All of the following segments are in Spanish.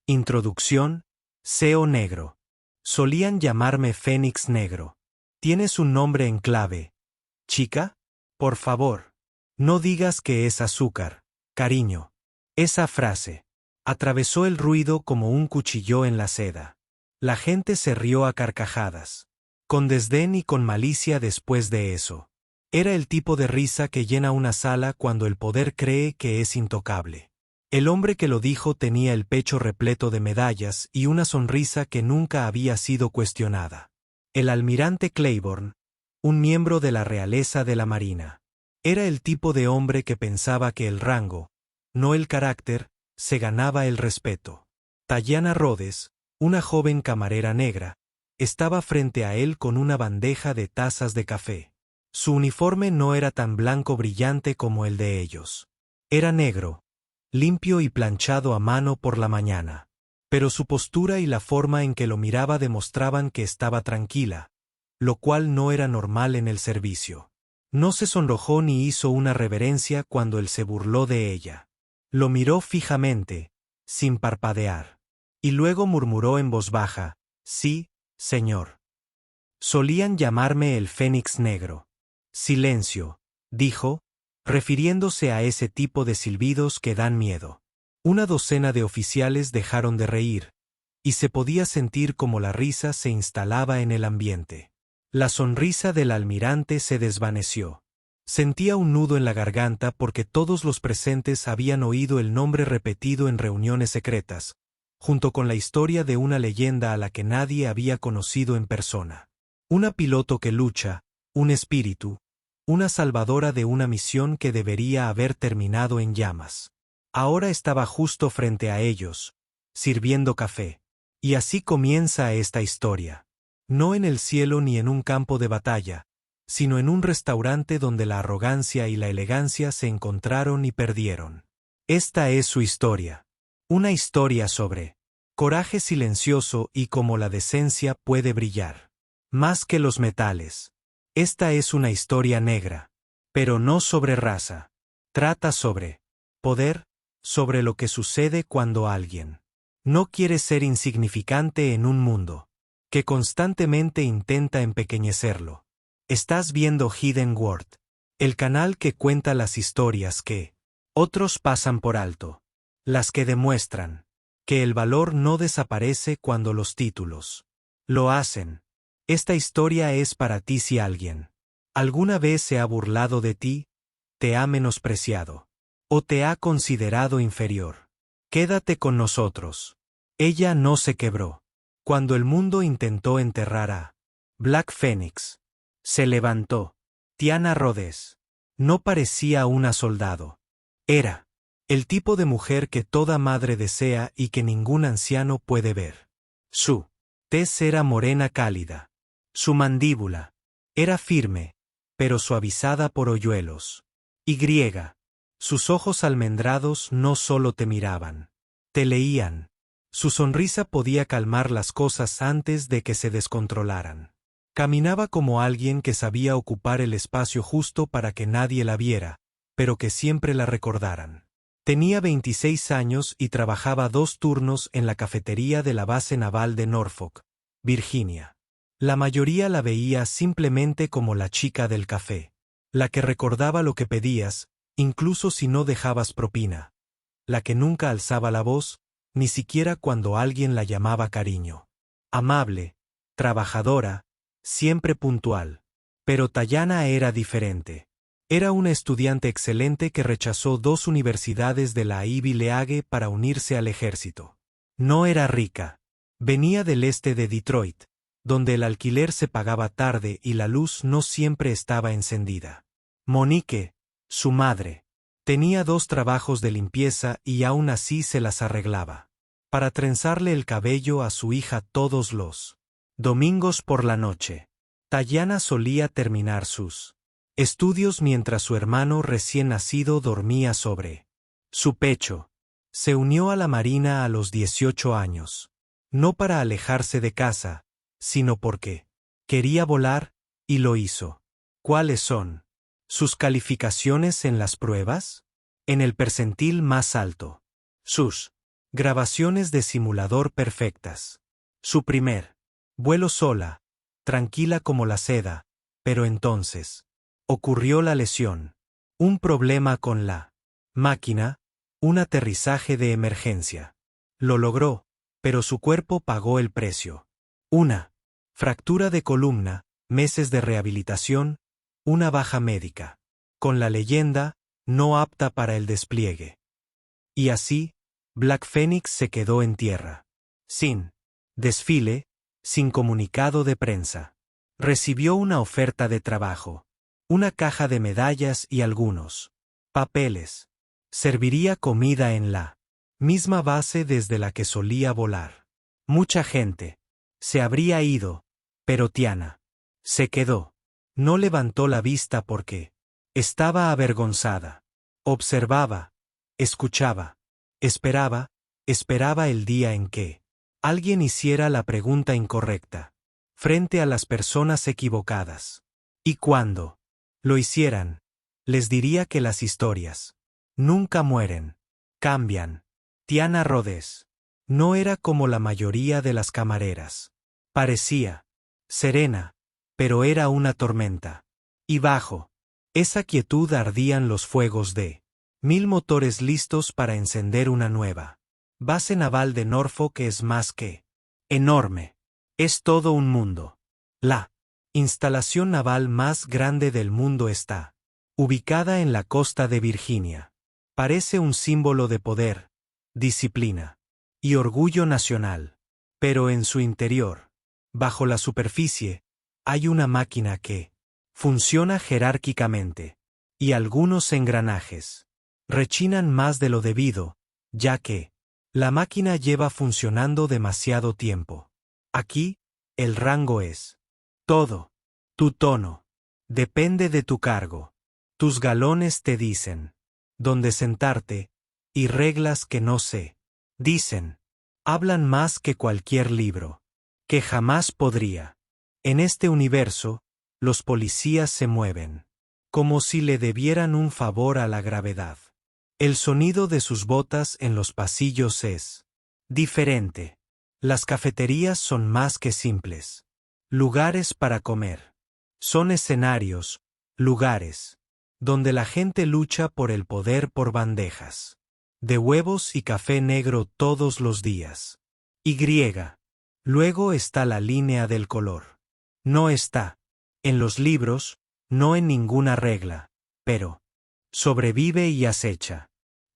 Introducción, SEO negro. Solían llamarme Fénix Negro. ¿Tienes un nombre en clave? Chica, por favor. No digas que es azúcar, cariño. Esa frase atravesó el ruido como un cuchillo en la seda. La gente se rió a carcajadas. Con desdén y con malicia después de eso. Era el tipo de risa que llena una sala cuando el poder cree que es intocable. El hombre que lo dijo tenía el pecho repleto de medallas y una sonrisa que nunca había sido cuestionada. El almirante Claiborne, un miembro de la realeza de la Marina. Era el tipo de hombre que pensaba que el rango, no el carácter, se ganaba el respeto. Tatyana Rhodes, una joven camarera negra, estaba frente a él con una bandeja de tazas de café. Su uniforme no era tan blanco brillante como el de ellos. Era negro, limpio y planchado a mano por la mañana. Pero su postura y la forma en que lo miraba demostraban que estaba tranquila, lo cual no era normal en el servicio. No se sonrojó ni hizo una reverencia cuando él se burló de ella. Lo miró fijamente, sin parpadear. Y luego murmuró en voz baja, «Sí, señor». Solían llamarme el Fénix Negro. Silencio, dijo, refiriéndose a ese tipo de silbidos que dan miedo. Una docena de oficiales dejaron de reír, y se podía sentir como la risa se instalaba en el ambiente. La sonrisa del almirante se desvaneció. Sentía un nudo en la garganta porque todos los presentes habían oído el nombre repetido en reuniones secretas, junto con la historia de una leyenda a la que nadie había conocido en persona. Una piloto que lucha, un espíritu, una salvadora de una misión que debería haber terminado en llamas. Ahora estaba justo frente a ellos, sirviendo café. Y así comienza esta historia. No en el cielo ni en un campo de batalla, sino en un restaurante donde la arrogancia y la elegancia se encontraron y perdieron. Esta es su historia. Una historia sobre coraje silencioso y cómo la decencia puede brillar. Más que los metales. Esta es una historia negra. Pero no sobre raza. Trata sobre poder, sobre lo que sucede cuando alguien no quiere ser insignificante en un mundo que constantemente intenta empequeñecerlo. Estás viendo Hidden World, el canal que cuenta las historias que otros pasan por alto, las que demuestran que el valor no desaparece cuando los títulos lo hacen. Esta historia es para ti si alguien alguna vez se ha burlado de ti, te ha menospreciado o te ha considerado inferior. Quédate con nosotros. Ella no se quebró. Cuando el mundo intentó enterrar a Black Phoenix, se levantó. Tatyana Rhodes no parecía una soldado. Era el tipo de mujer que toda madre desea y que ningún anciano puede ver. Su tez era morena cálida. Su mandíbula era firme, pero suavizada por hoyuelos. Y griega. Sus ojos almendrados no solo te miraban, te leían. Su sonrisa podía calmar las cosas antes de que se descontrolaran. Caminaba como alguien que sabía ocupar el espacio justo para que nadie la viera, pero que siempre la recordaran. Tenía 26 años y trabajaba 2 turnos en la cafetería de la base naval de Norfolk, Virginia. La mayoría la veía simplemente como la chica del café, la que recordaba lo que pedías, incluso si no dejabas propina, la que nunca alzaba la voz, ni siquiera cuando alguien la llamaba cariño. Amable, trabajadora, siempre puntual. Pero Tatyana era diferente. Era una estudiante excelente que rechazó 2 universidades de la Ivy League para unirse al ejército. No era rica. Venía del este de Detroit, donde el alquiler se pagaba tarde y la luz no siempre estaba encendida. Monique, su madre, tenía 2 trabajos de limpieza y aún así se las arreglaba para trenzarle el cabello a su hija todos los domingos por la noche. Tatyana solía terminar sus estudios mientras su hermano recién nacido dormía sobre su pecho. Se unió a la Marina a los 18 años, no para alejarse de casa, sino porque quería volar, y lo hizo. ¿Cuáles son sus calificaciones en las pruebas? En el percentil más alto. Sus Grabaciones de simulador perfectas. Su primer vuelo sola, tranquila como la seda, pero entonces ocurrió la lesión. Un problema con la máquina, un aterrizaje de emergencia. Lo logró, pero su cuerpo pagó el precio. Una fractura de columna, meses de rehabilitación, una baja médica. Con la leyenda, no apta para el despliegue. Y así, Black Phoenix se quedó en tierra. Sin desfile, sin comunicado de prensa. Recibió una oferta de trabajo, una caja de medallas y algunos papeles. Serviría comida en la misma base desde la que solía volar. Mucha gente se habría ido, pero Tiana se quedó. No levantó la vista porque estaba avergonzada. Observaba, escuchaba, esperaba el día en que alguien hiciera la pregunta incorrecta, frente a las personas equivocadas. Y cuando lo hicieran, les diría que las historias nunca mueren, cambian. Tiana Rhodes no era como la mayoría de las camareras. Parecía serena, pero era una tormenta. Y bajo esa quietud ardían los fuegos de 1000 motores listos para encender una nueva base naval de Norfolk, que es más que enorme. Es todo un mundo. La instalación naval más grande del mundo está ubicada en la costa de Virginia. Parece un símbolo de poder, disciplina y orgullo nacional. Pero en su interior, bajo la superficie, hay una máquina que funciona jerárquicamente, y algunos engranajes rechinan más de lo debido, ya que la máquina lleva funcionando demasiado tiempo. Aquí, el rango es todo. Tu tono depende de tu cargo. Tus galones te dicen dónde sentarte, y reglas que no se dicen. Hablan más que cualquier libro, que jamás podría. En este universo, los policías se mueven, como si le debieran un favor a la gravedad. El sonido de sus botas en los pasillos es diferente. Las cafeterías son más que simples lugares para comer. Son escenarios, lugares, donde la gente lucha por el poder por bandejas de huevos y café negro todos los días. Y. Luego está la línea del color. No está en los libros, no en ninguna regla, pero sobrevive y acecha.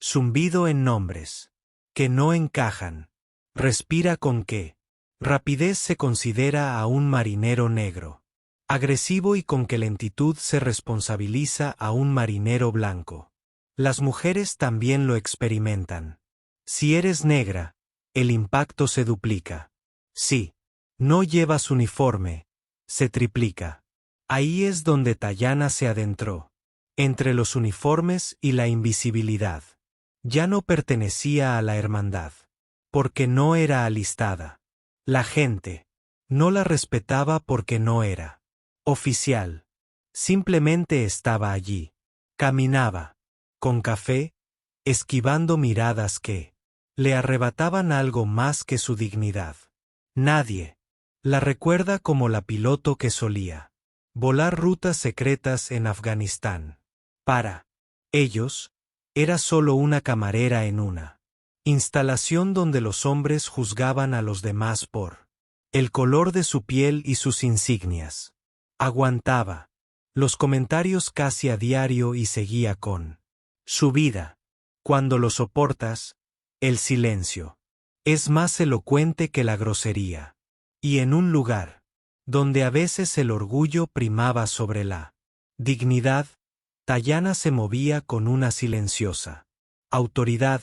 Zumbido en nombres que no encajan. Respira con qué rapidez se considera a un marinero negro. Agresivo y con qué lentitud se responsabiliza a un marinero blanco. Las mujeres también lo experimentan. Si eres negra, el impacto se duplica. Si no llevas uniforme, se triplica. Ahí es donde Tayana se adentró, entre los uniformes y la invisibilidad. Ya no pertenecía a la hermandad, porque no era alistada. La gente no la respetaba porque no era oficial. Simplemente estaba allí. Caminaba, con café, esquivando miradas que le arrebataban algo más que su dignidad. Nadie la recuerda como la piloto que solía volar rutas secretas en Afganistán. Para ellos, era solo una camarera en una instalación donde los hombres juzgaban a los demás por el color de su piel y sus insignias. Aguantaba los comentarios casi a diario y seguía con su vida. Cuando lo soportas, el silencio es más elocuente que la grosería. Y en un lugar donde a veces el orgullo primaba sobre la dignidad, Tayana se movía con una silenciosa autoridad,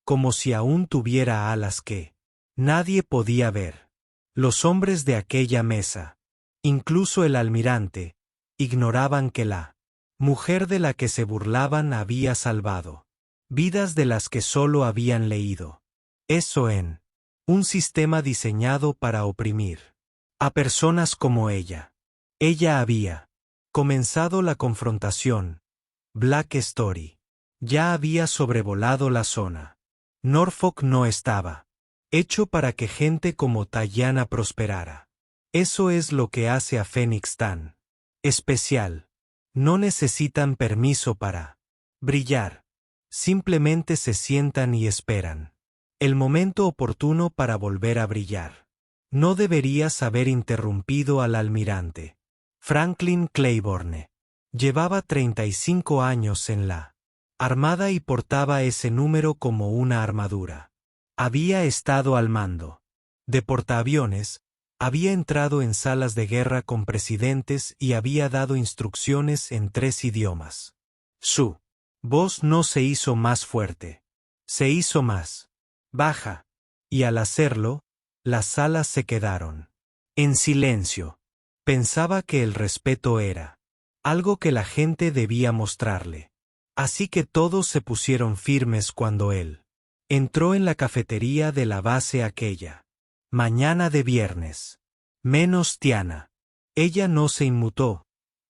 como si aún tuviera alas que nadie podía ver. Los hombres de aquella mesa, incluso el almirante, ignoraban que la mujer de la que se burlaban había salvado vidas de las que solo habían leído. Eso en un sistema diseñado para oprimir a personas como ella. Ella había comenzado la confrontación. Black Story ya había sobrevolado la zona. Norfolk no estaba hecho para que gente como Tayana prosperara. Eso es lo que hace a Phoenix tan especial. No necesitan permiso para brillar. Simplemente se sientan y esperan el momento oportuno para volver a brillar. No deberías haber interrumpido al almirante Franklin Claiborne. Llevaba 35 años en la Armada y portaba ese número como una armadura. Había estado al mando de portaaviones, había entrado en salas de guerra con presidentes y había dado instrucciones en 3 idiomas. Su voz no se hizo más fuerte, se hizo más baja, y al hacerlo, las salas se quedaron en silencio. Pensaba que el respeto era algo que la gente debía mostrarle. Así que todos se pusieron firmes cuando él entró en la cafetería de la base aquella mañana de viernes. Menos Tiana. Ella no se inmutó,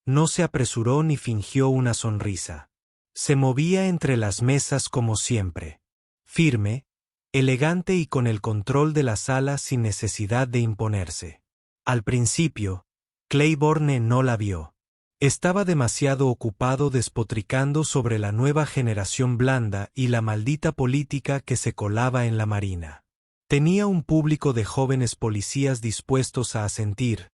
no se apresuró ni fingió una sonrisa. Se movía entre las mesas como siempre. Firme, elegante y con el control de la sala sin necesidad de imponerse. Al principio, Claiborne no la vio. Estaba demasiado ocupado despotricando sobre la nueva generación blanda y la maldita política que se colaba en la marina. Tenía un público de jóvenes policías dispuestos a asentir,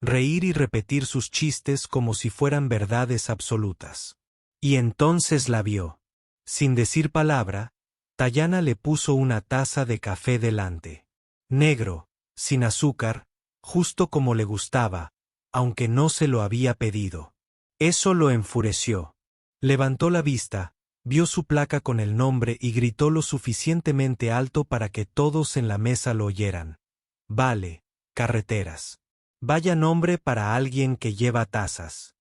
reír y repetir sus chistes como si fueran verdades absolutas. Y entonces la vio. Sin decir palabra, Tayana le puso una taza de café delante. Negro, sin azúcar, justo como le gustaba, aunque no se lo había pedido. Eso lo enfureció. Levantó la vista, vio su placa con el nombre y gritó lo suficientemente alto para que todos en la mesa lo oyeran. Vale, carreteras. Vaya nombre para alguien que lleva tazas.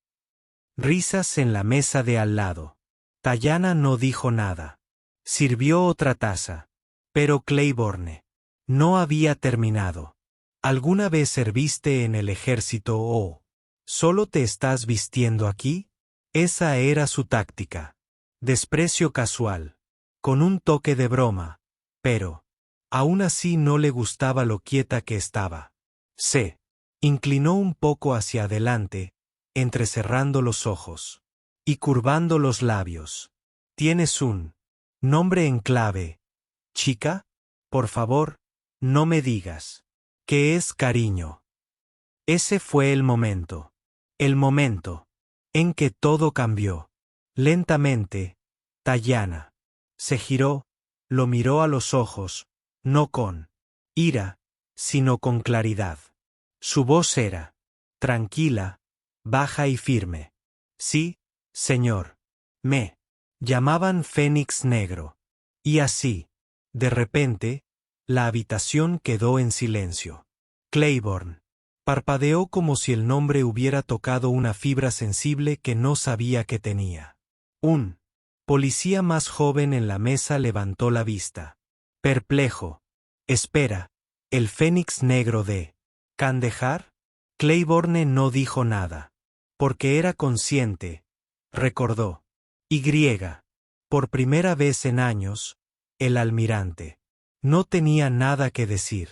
Risas en la mesa de al lado. Tayana no dijo nada. Sirvió otra taza. Pero Claiborne no había terminado. ¿Alguna vez serviste en el ejército o solo te estás vistiendo aquí? Esa era su táctica. Desprecio casual, con un toque de broma, pero aún así no le gustaba lo quieta que estaba. Se inclinó un poco hacia adelante, entrecerrando los ojos y curvando los labios. ¿Tienes un nombre en clave, chica? Por favor, no me digas que es cariño. Ese fue el momento en que todo cambió. Lentamente, Tayana se giró, lo miró a los ojos, no con ira, sino con claridad. Su voz era tranquila, baja y firme. Sí, señor. Me llamaban Fénix Negro. Y así, de repente, la habitación quedó en silencio. Claiborne parpadeó como si el nombre hubiera tocado una fibra sensible que no sabía que tenía. Un policía más joven en la mesa levantó la vista. Perplejo. Espera, ¿el Fénix Negro de Kandahar? Claiborne no dijo nada. Porque era consciente. Recordó. Y. Por primera vez en años, el almirante no tenía nada que decir.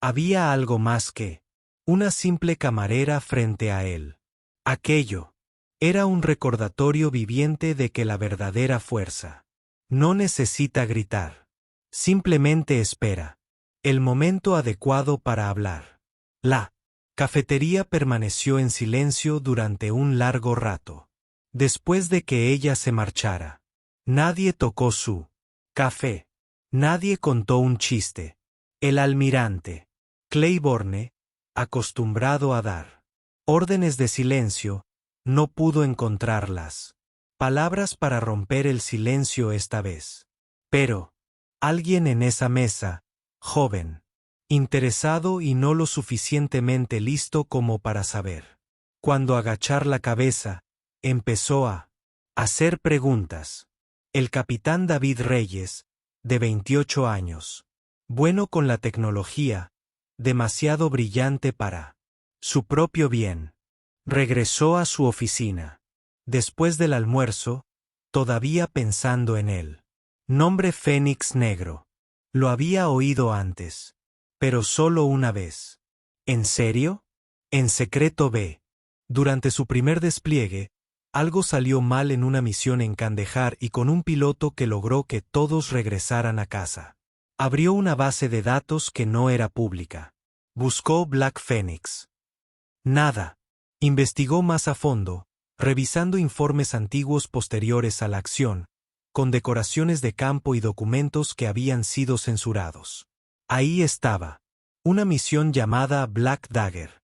Había algo más que una simple camarera frente a él. Aquello era un recordatorio viviente de que la verdadera fuerza no necesita gritar. Simplemente espera el momento adecuado para hablar. La cafetería permaneció en silencio durante un largo rato. Después de que ella se marchara, nadie tocó su café. Nadie contó un chiste. El almirante Claiborne, acostumbrado a dar órdenes de silencio, no pudo encontrar las palabras para romper el silencio esta vez. Pero alguien en esa mesa, joven, interesado y no lo suficientemente listo como para saber cuándo agachar la cabeza, empezó a hacer preguntas. El capitán David Reyes, de 28 años, bueno con la tecnología, demasiado brillante para su propio bien, regresó a su oficina. Después del almuerzo, todavía pensando en él. Nombre Fénix Negro. Lo había oído antes. Pero solo una vez. ¿En serio? En secreto B. Durante su primer despliegue, algo salió mal en una misión en Kandahar y con un piloto que logró que todos regresaran a casa. Abrió una base de datos que no era pública. Buscó Black Phoenix. Nada. Investigó más a fondo, revisando informes antiguos posteriores a la acción, con decoraciones de campo y documentos que habían sido censurados. Ahí estaba. Una misión llamada Black Dagger.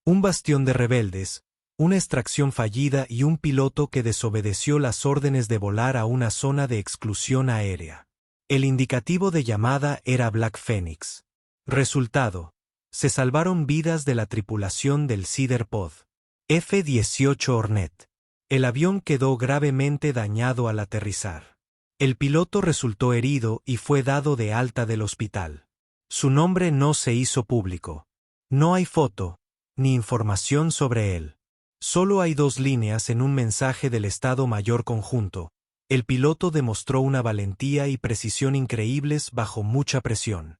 Un bastión de rebeldes, una extracción fallida y un piloto que desobedeció las órdenes de volar a una zona de exclusión aérea. El indicativo de llamada era Black Phoenix. Resultado: se salvaron vidas de la tripulación del Cedar Pod. F-18 Hornet. El avión quedó gravemente dañado al aterrizar. El piloto resultó herido y fue dado de alta del hospital. Su nombre no se hizo público. No hay foto, ni información sobre él. Solo hay 2 líneas en un mensaje del Estado Mayor Conjunto. El piloto demostró una valentía y precisión increíbles bajo mucha presión.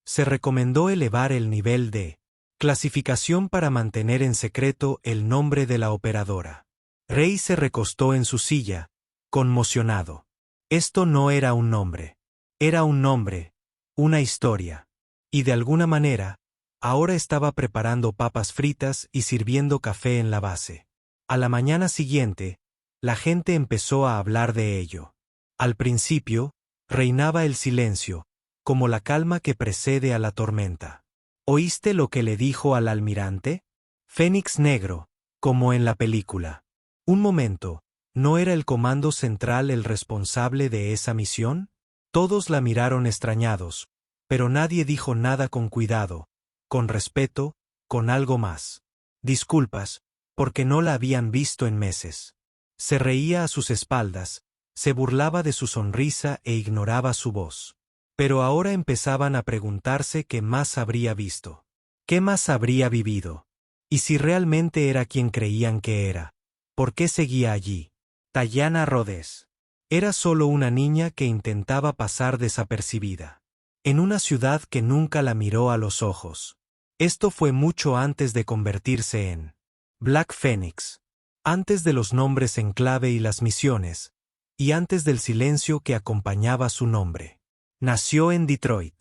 Se recomendó elevar el nivel de clasificación para mantener en secreto el nombre de la operadora. Rey se recostó en su silla, conmocionado. Esto no era un nombre. Era un nombre, una historia. Y de alguna manera, ahora estaba preparando papas fritas y sirviendo café en la base. A la mañana siguiente, la gente empezó a hablar de ello. Al principio, reinaba el silencio, como la calma que precede a la tormenta. ¿Oíste lo que le dijo al almirante? Fénix Negro, como en la película. Un momento, ¿no era el Comando Central el responsable de esa misión? Todos la miraron extrañados, pero nadie dijo nada con cuidado, con respeto, con algo más. Disculpas, porque no la habían visto en meses. Se reía a sus espaldas, se burlaba de su sonrisa e ignoraba su voz. Pero ahora empezaban a preguntarse qué más habría visto. ¿Qué más habría vivido? Y si realmente era quien creían que era, ¿por qué seguía allí? Tayana Rhodes. Era solo una niña que intentaba pasar desapercibida. En una ciudad que nunca la miró a los ojos. Esto fue mucho antes de convertirse en Black Phoenix. Antes de los nombres en clave y las misiones, y antes del silencio que acompañaba su nombre. Nació en Detroit.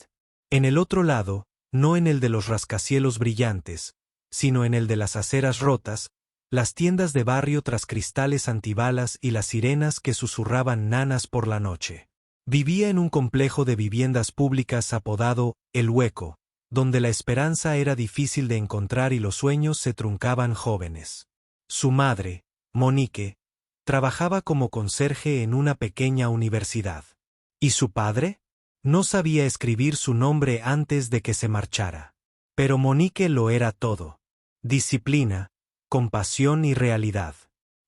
En el otro lado, no en el de los rascacielos brillantes, sino en el de las aceras rotas, las tiendas de barrio tras cristales antibalas y las sirenas que susurraban nanas por la noche. Vivía en un complejo de viviendas públicas apodado El Hueco, donde la esperanza era difícil de encontrar y los sueños se truncaban jóvenes. Su madre, Monique, trabajaba como conserje en una pequeña universidad. ¿Y su padre? No sabía escribir su nombre antes de que se marchara. Pero Monique lo era todo. Disciplina, compasión y realidad.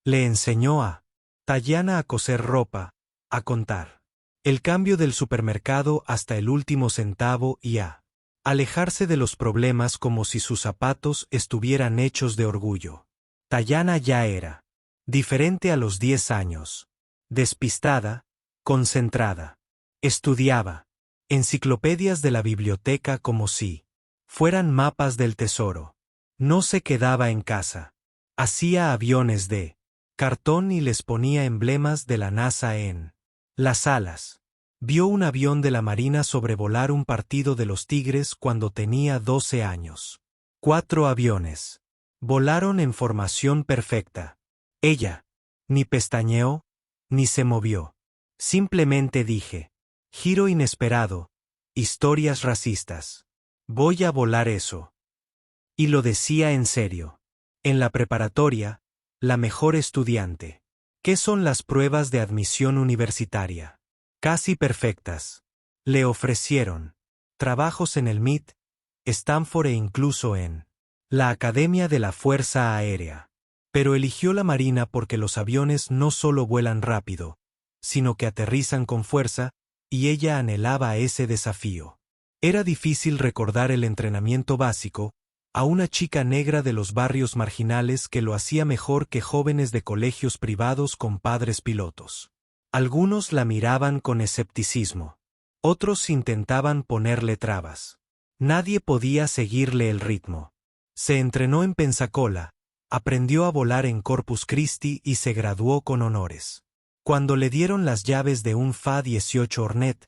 Le enseñó a Tayana a coser ropa, a contar el cambio del supermercado hasta el último centavo y a alejarse de los problemas como si sus zapatos estuvieran hechos de orgullo. Tayana ya era diferente a los 10 años. Despistada, concentrada. Estudiaba enciclopedias de la biblioteca como si fueran mapas del tesoro. No se quedaba en casa. Hacía aviones de cartón y les ponía emblemas de la NASA en las alas. Vio un avión de la Marina sobrevolar un partido de los Tigres cuando tenía 12 años. 4 aviones. Volaron en formación perfecta. Ella ni pestañeó, ni se movió. Simplemente dije: giro inesperado, historias racistas. Voy a volar eso. Y lo decía en serio. En la preparatoria, la mejor estudiante. ¿Qué son las pruebas de admisión universitaria? Casi perfectas. Le ofrecieron trabajos en el MIT, Stanford e incluso en la Academia de la Fuerza Aérea. Pero eligió la Marina porque los aviones no solo vuelan rápido, sino que aterrizan con fuerza, y ella anhelaba ese desafío. Era difícil recordar el entrenamiento básico a una chica negra de los barrios marginales que lo hacía mejor que jóvenes de colegios privados con padres pilotos. Algunos la miraban con escepticismo. Otros intentaban ponerle trabas. Nadie podía seguirle el ritmo. Se entrenó en Pensacola, aprendió a volar en Corpus Christi y se graduó con honores. Cuando le dieron las llaves de un Fa-18 Hornet,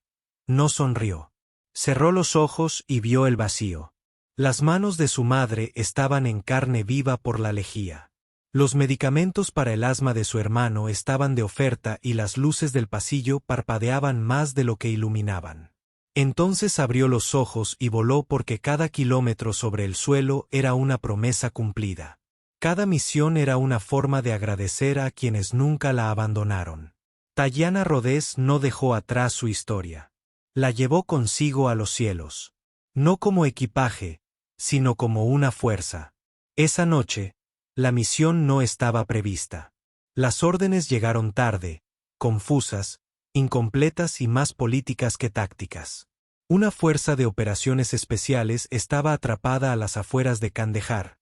no sonrió. Cerró los ojos y vio el vacío. Las manos de su madre estaban en carne viva por la lejía. Los medicamentos para el asma de su hermano estaban de oferta y las luces del pasillo parpadeaban más de lo que iluminaban. Entonces abrió los ojos y voló porque cada kilómetro sobre el suelo era una promesa cumplida. Cada misión era una forma de agradecer a quienes nunca la abandonaron. Tayana Rodés no dejó atrás su historia. La llevó consigo a los cielos. No como equipaje, sino como una fuerza. Esa noche, la misión no estaba prevista. Las órdenes llegaron tarde, confusas, incompletas y más políticas que tácticas. Una fuerza de operaciones especiales estaba atrapada a las afueras de Kandahar,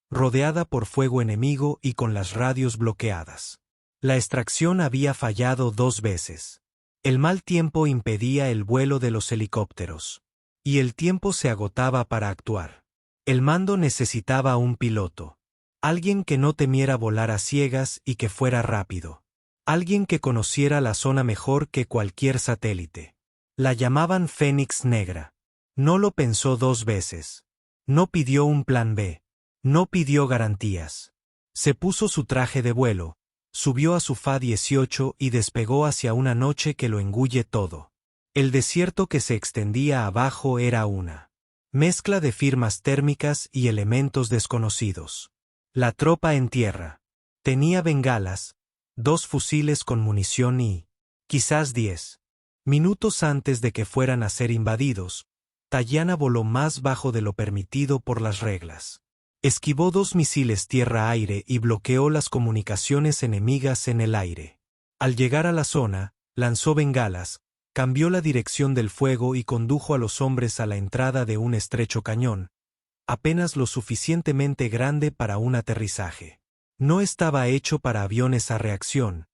rodeada por fuego enemigo y con las radios bloqueadas. La extracción había fallado 2 veces. El mal tiempo impedía el vuelo de los helicópteros. Y el tiempo se agotaba para actuar. El mando necesitaba un piloto. Alguien que no temiera volar a ciegas y que fuera rápido. Alguien que conociera la zona mejor que cualquier satélite. La llamaban Fénix Negra. No lo pensó 2 veces. No pidió un plan B. No pidió garantías. Se puso su traje de vuelo, subió a su Fa-18 y despegó hacia una noche que lo engulle todo. El desierto que se extendía abajo era una mezcla de firmas térmicas y elementos desconocidos. La tropa en tierra. Tenía bengalas, 2 fusiles con munición y, quizás 10 minutos antes de que fueran a ser invadidos, Tayana voló más bajo de lo permitido por las reglas. Esquivó 2 misiles tierra-aire y bloqueó las comunicaciones enemigas en el aire. Al llegar a la zona, lanzó bengalas, cambió la dirección del fuego y condujo a los hombres a la entrada de un estrecho cañón, apenas lo suficientemente grande para un aterrizaje. No estaba hecho para aviones a reacción,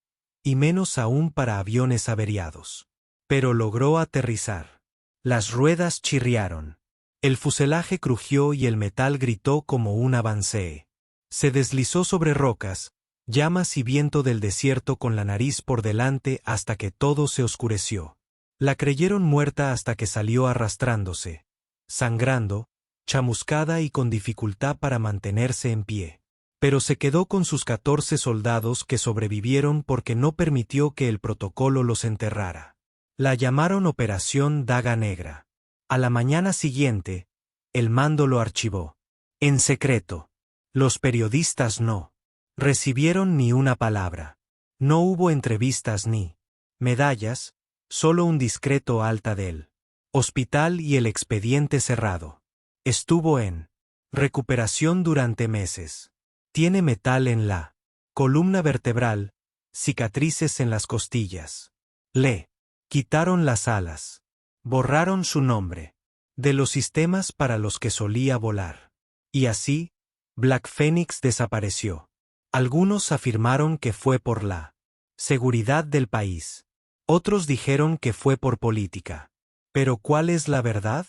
y menos aún para aviones averiados. Pero logró aterrizar. Las ruedas chirriaron. El fuselaje crujió y el metal gritó como un avancée. Se deslizó sobre rocas, llamas y viento del desierto con la nariz por delante hasta que todo se oscureció. La creyeron muerta hasta que salió arrastrándose, sangrando, chamuscada y con dificultad para mantenerse en pie. Pero se quedó con sus 14 soldados que sobrevivieron porque no permitió que el protocolo los enterrara. La llamaron Operación Daga Negra. A la mañana siguiente, el mando lo archivó. En secreto. Los periodistas no recibieron ni una palabra. No hubo entrevistas ni medallas, solo un discreto alta del hospital y el expediente cerrado. Estuvo en recuperación durante meses. Tiene metal en la columna vertebral, cicatrices en las costillas. Le quitaron las alas. Borraron su nombre de los sistemas para los que solía volar. Y así, Black Phoenix desapareció. Algunos afirmaron que fue por la seguridad del país. Otros dijeron que fue por política. Pero ¿cuál es la verdad?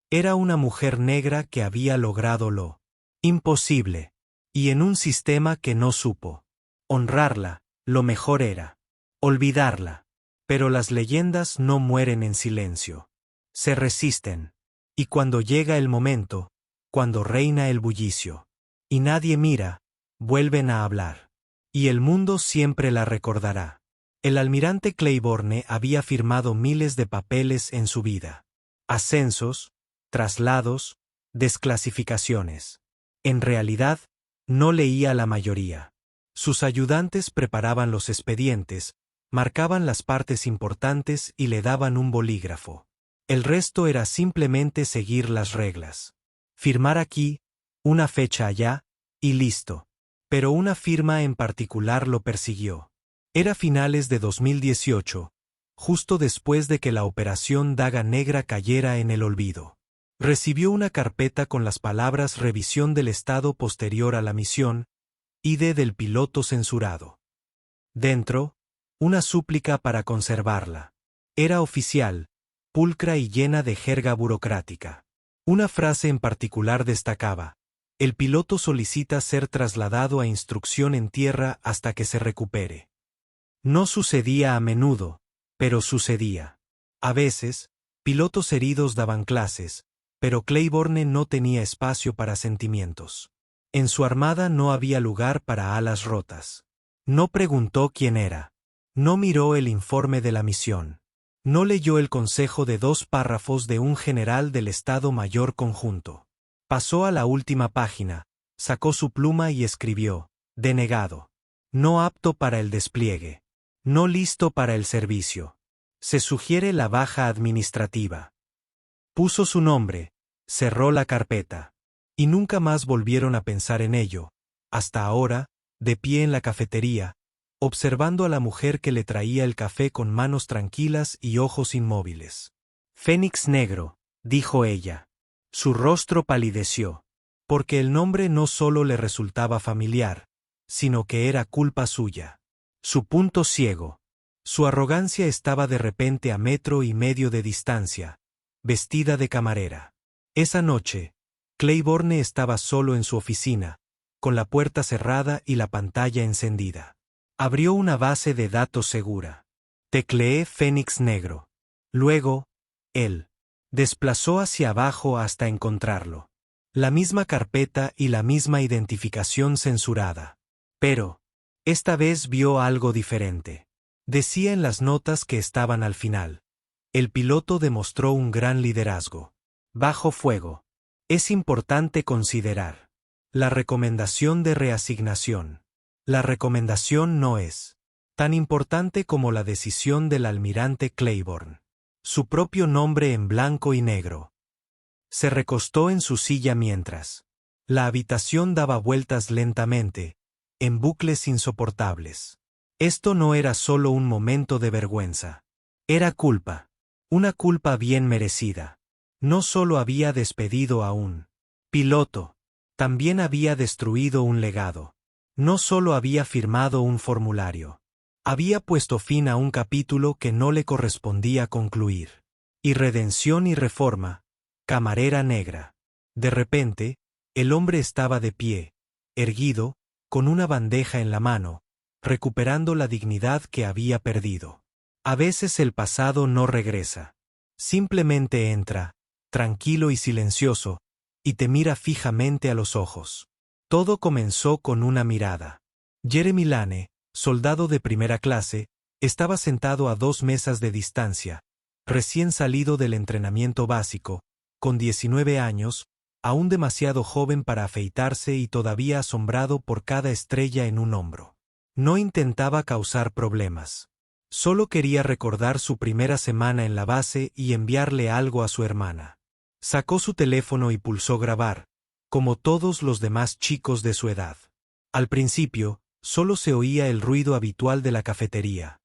Era una mujer negra que había logrado lo imposible. Y en un sistema que no supo honrarla, lo mejor era olvidarla. Pero las leyendas no mueren en silencio. Se resisten. Y cuando llega el momento, cuando reina el bullicio, y nadie mira, vuelven a hablar. Y el mundo siempre la recordará. El almirante Claiborne había firmado miles de papeles en su vida. Ascensos, traslados, desclasificaciones. En realidad, no leía la mayoría. Sus ayudantes preparaban los expedientes, marcaban las partes importantes y le daban un bolígrafo. El resto era simplemente seguir las reglas. Firmar aquí, una fecha allá, y listo. Pero una firma en particular lo persiguió. Era finales de 2018, justo después de que la Operación Daga Negra cayera en el olvido. Recibió una carpeta con las palabras revisión del estado posterior a la misión, ID del piloto censurado. Dentro, una súplica para conservarla. Era oficial, pulcra y llena de jerga burocrática. Una frase en particular destacaba: el piloto solicita ser trasladado a instrucción en tierra hasta que se recupere. No sucedía a menudo, pero sucedía. A veces, pilotos heridos daban clases, pero Claiborne no tenía espacio para sentimientos. En su armada no había lugar para alas rotas. No preguntó quién era. No miró el informe de la misión. No leyó el consejo de 2 párrafos de un general del Estado Mayor Conjunto. Pasó a la última página, sacó su pluma y escribió: denegado. No apto para el despliegue. No listo para el servicio. Se sugiere la baja administrativa. Puso su nombre, cerró la carpeta. Y nunca más volvieron a pensar en ello, hasta ahora, de pie en la cafetería, observando a la mujer que le traía el café con manos tranquilas y ojos inmóviles. Fénix Negro, dijo ella. Su rostro palideció, porque el nombre no solo le resultaba familiar, sino que era culpa suya. Su punto ciego. Su arrogancia estaba de repente a 1,5 metros de distancia, vestida de camarera. Esa noche, Claiborne estaba solo en su oficina, con la puerta cerrada y la pantalla encendida. Abrió una base de datos segura. Tecleé Fénix Negro. Luego, él. Desplazó hacia abajo hasta encontrarlo. La misma carpeta y la misma identificación censurada. Pero, esta vez vio algo diferente. Decía en las notas que estaban al final: el piloto demostró un gran liderazgo. Bajo fuego. Es importante considerar la recomendación de reasignación. La recomendación no es tan importante como la decisión del almirante Claiborne. Su propio nombre en blanco y negro. Se recostó en su silla mientras la habitación daba vueltas lentamente, en bucles insoportables. Esto no era solo un momento de vergüenza. Era culpa. Una culpa bien merecida. No solo había despedido a un piloto, también había destruido un legado. No solo había firmado un formulario. Había puesto fin a un capítulo que no le correspondía concluir. Y redención y reforma. Camarera negra. De repente, el hombre estaba de pie, erguido, con una bandeja en la mano, recuperando la dignidad que había perdido. A veces el pasado no regresa. Simplemente entra, tranquilo y silencioso, y te mira fijamente a los ojos. Todo comenzó con una mirada. Jeremy Lane, soldado de primera clase, estaba sentado a 2 mesas de distancia, recién salido del entrenamiento básico, con 19 años, aún demasiado joven para afeitarse y todavía asombrado por cada estrella en un hombro. No intentaba causar problemas. Solo quería recordar su primera semana en la base y enviarle algo a su hermana. Sacó su teléfono y pulsó grabar, como todos los demás chicos de su edad. Al principio, solo se oía el ruido habitual de la cafetería.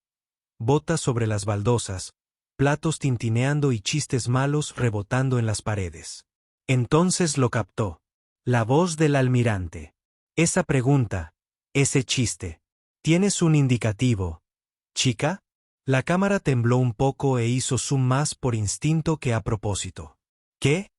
Botas sobre las baldosas, platos tintineando y chistes malos rebotando en las paredes. Entonces lo captó. La voz del almirante. Esa pregunta, ese chiste. ¿Tienes un indicativo, chica? La cámara tembló un poco e hizo zoom más por instinto que a propósito. ¿Qué?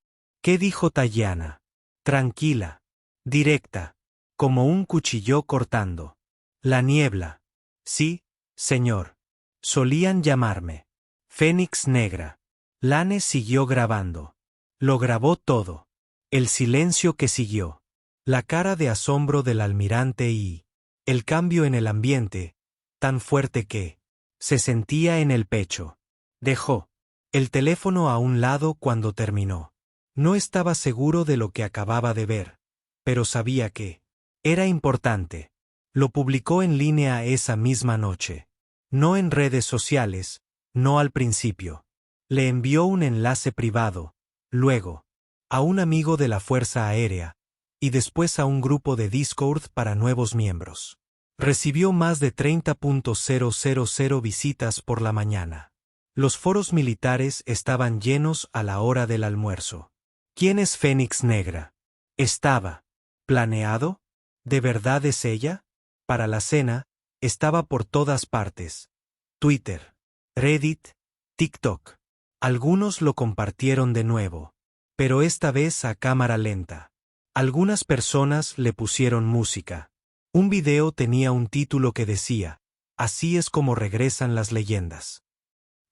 ¿Qué dijo Tayana? Tranquila. Directa. Como un cuchillo cortando. La niebla. Sí, señor. Solían llamarme Fénix Negra. Lane siguió grabando. Lo grabó todo. El silencio que siguió. La cara de asombro del almirante y el cambio en el ambiente, tan fuerte que se sentía en el pecho. Dejó el teléfono a un lado cuando terminó. No estaba seguro de lo que acababa de ver, pero sabía que era importante. Lo publicó en línea esa misma noche. No en redes sociales, no al principio. Le envió un enlace privado, luego a un amigo de la Fuerza Aérea, y después a un grupo de Discord para nuevos miembros. Recibió más de 30.000 visitas por la mañana. Los foros militares estaban llenos a la hora del almuerzo. ¿Quién es Fénix Negra? ¿Estaba planeado? ¿De verdad es ella? Para la cena, estaba por todas partes. Twitter, Reddit, TikTok. Algunos lo compartieron de nuevo, pero esta vez a cámara lenta. Algunas personas le pusieron música. Un video tenía un título que decía, "Así es como regresan las leyendas".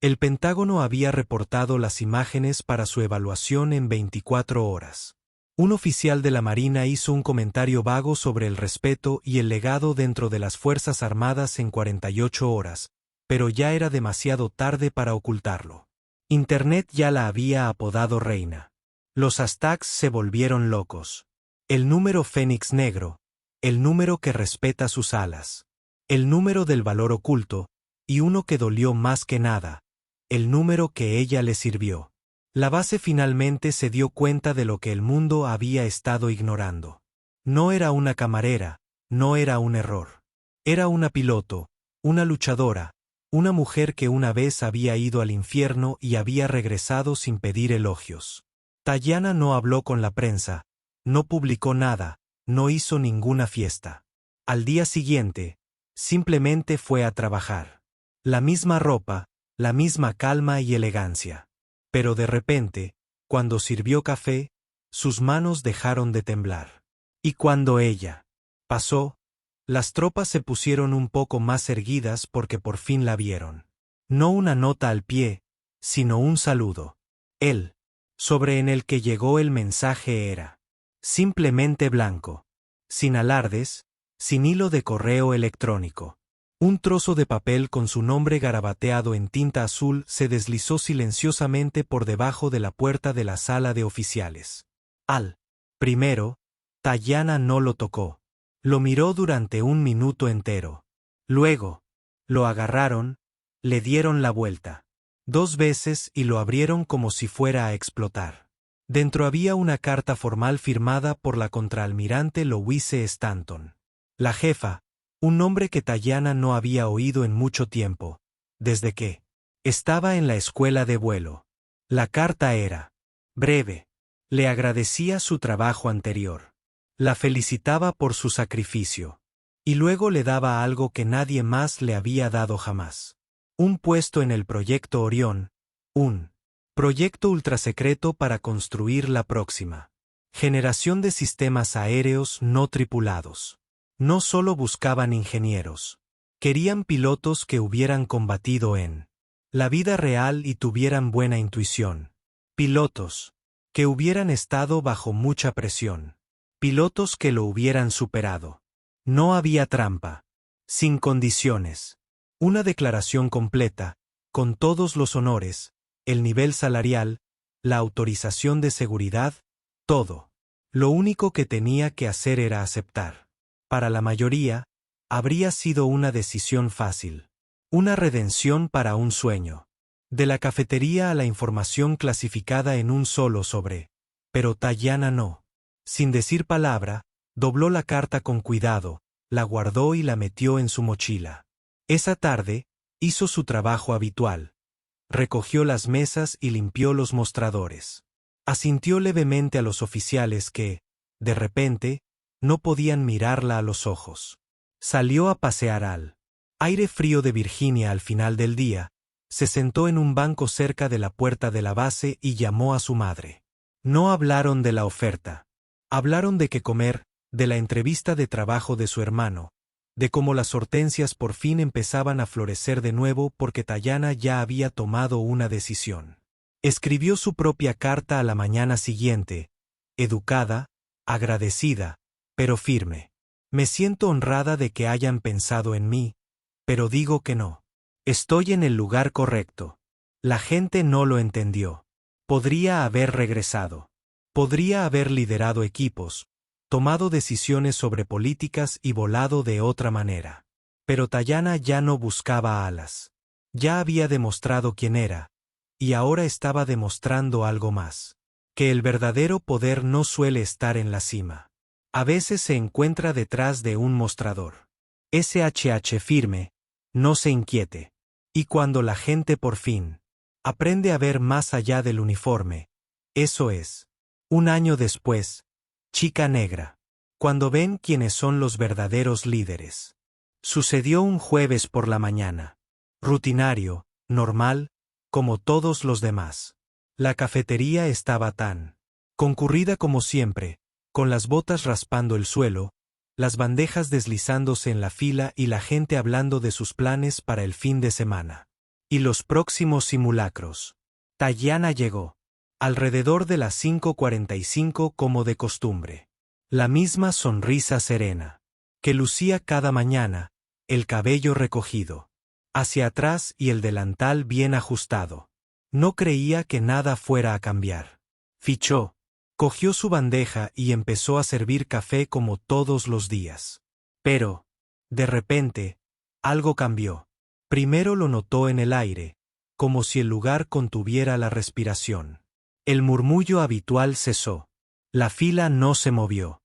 El Pentágono había reportado las imágenes para su evaluación en 24 horas. Un oficial de la Marina hizo un comentario vago sobre el respeto y el legado dentro de las Fuerzas Armadas en 48 horas, pero ya era demasiado tarde para ocultarlo. Internet ya la había apodado reina. Los hashtags se volvieron locos. El número Fénix Negro, el número que respeta sus alas, el número del valor oculto, y uno que dolió más que nada, el número que ella le sirvió. La base finalmente se dio cuenta de lo que el mundo había estado ignorando. No era una camarera, no era un error. Era una piloto, una luchadora, una mujer que una vez había ido al infierno y había regresado sin pedir elogios. Tayana no habló con la prensa, no publicó nada, no hizo ninguna fiesta. Al día siguiente, simplemente fue a trabajar. La misma ropa, la misma calma y elegancia. Pero de repente, cuando sirvió café, sus manos dejaron de temblar. Y cuando ella pasó, las tropas se pusieron un poco más erguidas porque por fin la vieron. No una nota al pie, sino un saludo. El sobre en el que llegó el mensaje era simplemente blanco, sin alardes, sin hilo de correo electrónico. Un trozo de papel con su nombre garabateado en tinta azul se deslizó silenciosamente por debajo de la puerta de la sala de oficiales. Primero, Tayana no lo tocó. Lo miró durante un minuto entero. Luego, lo agarraron, le dieron la vuelta. 2 veces y lo abrieron como si fuera a explotar. Dentro había una carta formal firmada por la contraalmirante Louise Stanton. La jefa, un nombre que Tayana no había oído en mucho tiempo, desde que estaba en la escuela de vuelo. La carta era breve. Le agradecía su trabajo anterior. La felicitaba por su sacrificio. Y luego le daba algo que nadie más le había dado jamás. Un puesto en el proyecto Orión, un proyecto ultrasecreto para construir la próxima generación de sistemas aéreos no tripulados. No solo buscaban ingenieros. Querían pilotos que hubieran combatido en la vida real y tuvieran buena intuición. Pilotos que hubieran estado bajo mucha presión. Pilotos que lo hubieran superado. No había trampa. Sin condiciones. Una declaración completa, con todos los honores, el nivel salarial, la autorización de seguridad, todo. Lo único que tenía que hacer era aceptar. Para la mayoría, habría sido una decisión fácil. Una redención para un sueño. De la cafetería a la información clasificada en un solo sobre. Pero Tayana no. Sin decir palabra, dobló la carta con cuidado, la guardó y la metió en su mochila. Esa tarde, hizo su trabajo habitual. Recogió las mesas y limpió los mostradores. Asintió levemente a los oficiales que, de repente, no podían mirarla a los ojos. Salió a pasear al aire frío de Virginia al final del día, se sentó en un banco cerca de la puerta de la base y llamó a su madre. No hablaron de la oferta. Hablaron de qué comer, de la entrevista de trabajo de su hermano, de cómo las hortensias por fin empezaban a florecer de nuevo porque Tayana ya había tomado una decisión. Escribió su propia carta a la mañana siguiente, educada, agradecida, pero firme. Me siento honrada de que hayan pensado en mí, pero digo que no. Estoy en el lugar correcto. La gente no lo entendió. Podría haber regresado. Podría haber liderado equipos, tomado decisiones sobre políticas y volado de otra manera. Pero Tayana ya no buscaba alas. Ya había demostrado quién era, y ahora estaba demostrando algo más. Que el verdadero poder no suele estar en la cima. A veces se encuentra detrás de un mostrador. SHH firme, no se inquiete. Y cuando la gente por fin aprende a ver más allá del uniforme, eso es. Un año después, Chica Negra. Cuando ven quiénes son los verdaderos líderes. Sucedió un jueves por la mañana. rutinario, normal, como todos los demás. La cafetería estaba tan concurrida como siempre, con las botas raspando el suelo, las bandejas deslizándose en la fila y la gente hablando de sus planes para el fin de semana. Y los próximos simulacros. Tayana llegó. Alrededor de las 5:45 como de costumbre. La misma sonrisa serena que lucía cada mañana, el cabello recogido hacia atrás y el delantal bien ajustado. No creía que nada fuera a cambiar. Fichó, cogió su bandeja y empezó a servir café como todos los días. Pero, de repente, algo cambió. Primero lo notó en el aire, como si el lugar contuviera la respiración. El murmullo habitual cesó. La fila no se movió.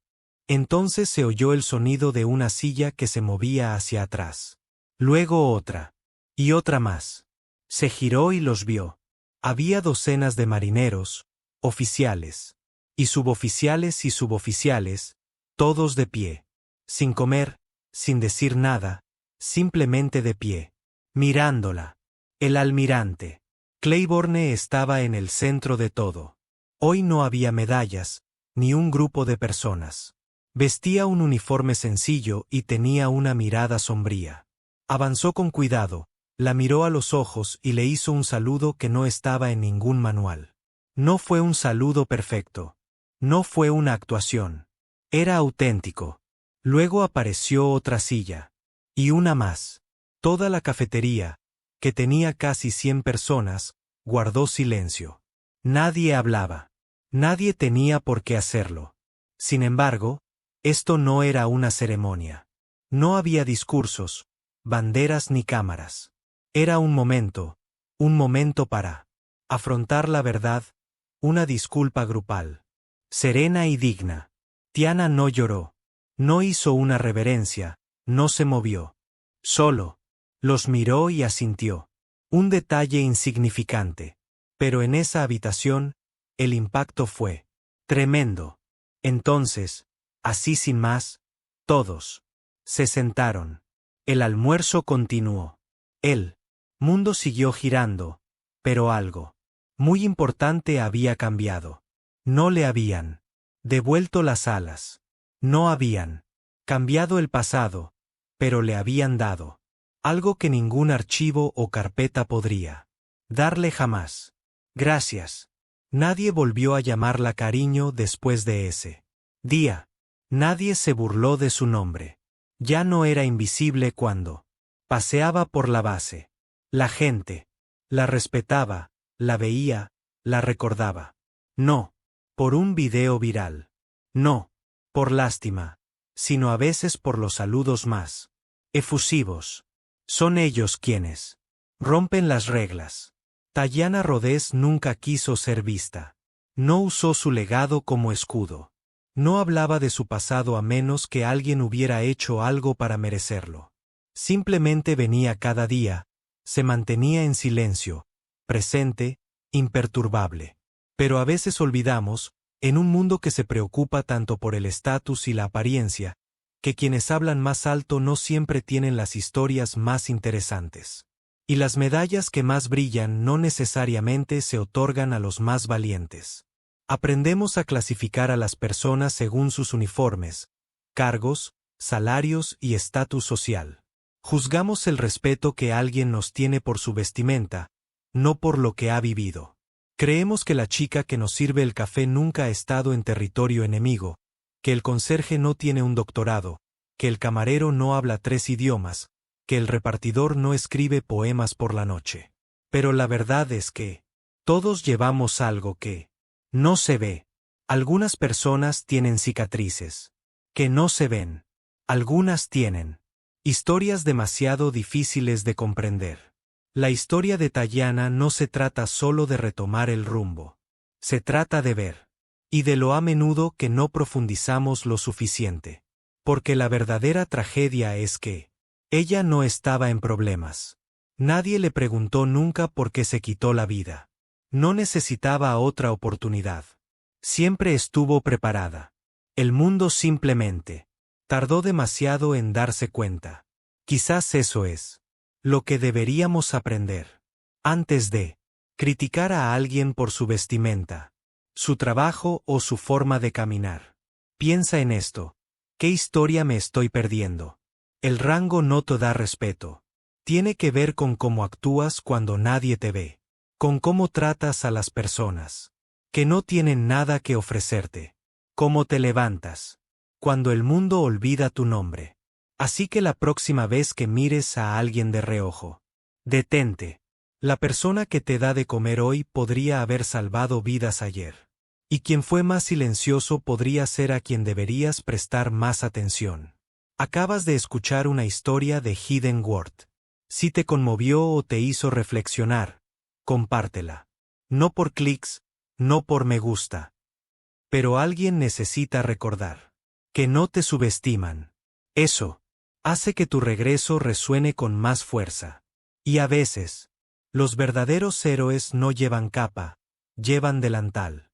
Entonces se oyó el sonido de una silla que se movía hacia atrás. Luego otra. Y otra más. Se giró y los vio. Había docenas de marineros, oficiales, y suboficiales, todos de pie. Sin comer, sin decir nada, simplemente de pie. Mirándola. El almirante. Claiborne estaba en el centro de todo. Hoy no había medallas, ni un grupo de personas. Vestía un uniforme sencillo y tenía una mirada sombría. Avanzó con cuidado, la miró a los ojos y le hizo un saludo que no estaba en ningún manual. No fue un saludo perfecto. No fue una actuación. Era auténtico. Luego apareció otra silla. Y una más. Toda la cafetería, que tenía casi 100 personas, guardó silencio. Nadie hablaba. Nadie tenía por qué hacerlo. Sin embargo, esto no era una ceremonia. No había discursos, banderas ni cámaras. Era un momento para afrontar la verdad, una disculpa grupal. Serena y digna. Tiana no lloró. No hizo una reverencia, no se movió. Solo los miró y asintió. Un detalle insignificante. Pero en esa habitación, el impacto fue tremendo. Entonces, así sin más, todos se sentaron. El almuerzo continuó. El mundo siguió girando, pero algo muy importante había cambiado. No le habían devuelto las alas. No habían cambiado el pasado, pero le habían dado algo que ningún archivo o carpeta podría darle jamás. Gracias. Nadie volvió a llamarla cariño después de ese día. Nadie se burló de su nombre. Ya no era invisible cuando paseaba por la base. La gente la respetaba, la veía, la recordaba. No por un video viral. No por lástima, sino a veces por los saludos más efusivos. Son ellos quienes rompen las reglas. Tayana Rodés nunca quiso ser vista. No usó su legado como escudo. No hablaba de su pasado a menos que alguien hubiera hecho algo para merecerlo. Simplemente venía cada día, se mantenía en silencio, presente, imperturbable. Pero a veces olvidamos, en un mundo que se preocupa tanto por el estatus y la apariencia, que quienes hablan más alto no siempre tienen las historias más interesantes. Y las medallas que más brillan no necesariamente se otorgan a los más valientes. Aprendemos a clasificar a las personas según sus uniformes, cargos, salarios y estatus social. Juzgamos el respeto que alguien nos tiene por su vestimenta, no por lo que ha vivido. Creemos que la chica que nos sirve el café nunca ha estado en territorio enemigo, que el conserje no tiene un doctorado, que el camarero no habla 3 idiomas, que el repartidor no escribe poemas por la noche. Pero la verdad es que todos llevamos algo que no se ve. Algunas personas tienen cicatrices que no se ven. Algunas tienen historias demasiado difíciles de comprender. La historia de Tayana no se trata solo de retomar el rumbo. Se trata de ver. Y de lo a menudo que no profundizamos lo suficiente. Porque la verdadera tragedia es que ella no estaba en problemas. Nadie le preguntó nunca por qué se quitó la vida. No necesitaba otra oportunidad. Siempre estuvo preparada. El mundo simplemente tardó demasiado en darse cuenta. Quizás eso es Lo que deberíamos aprender. Antes de criticar a alguien por su vestimenta, su trabajo o su forma de caminar. Piensa en esto. ¿Qué historia me estoy perdiendo? El rango no te da respeto. Tiene que ver con cómo actúas cuando nadie te ve. Con cómo tratas a las personas que no tienen nada que ofrecerte. Cómo te levantas cuando el mundo olvida tu nombre. Así que la próxima vez que mires a alguien de reojo, detente. La persona que te da de comer hoy podría haber salvado vidas ayer. Y quien fue más silencioso podría ser a quien deberías prestar más atención. Acabas de escuchar una historia de Hidden World. Si te conmovió o te hizo reflexionar, compártela. No por clics, no por me gusta. Pero alguien necesita recordar que no te subestiman. Eso hace que tu regreso resuene con más fuerza. Y a veces, los verdaderos héroes no llevan capa, llevan delantal.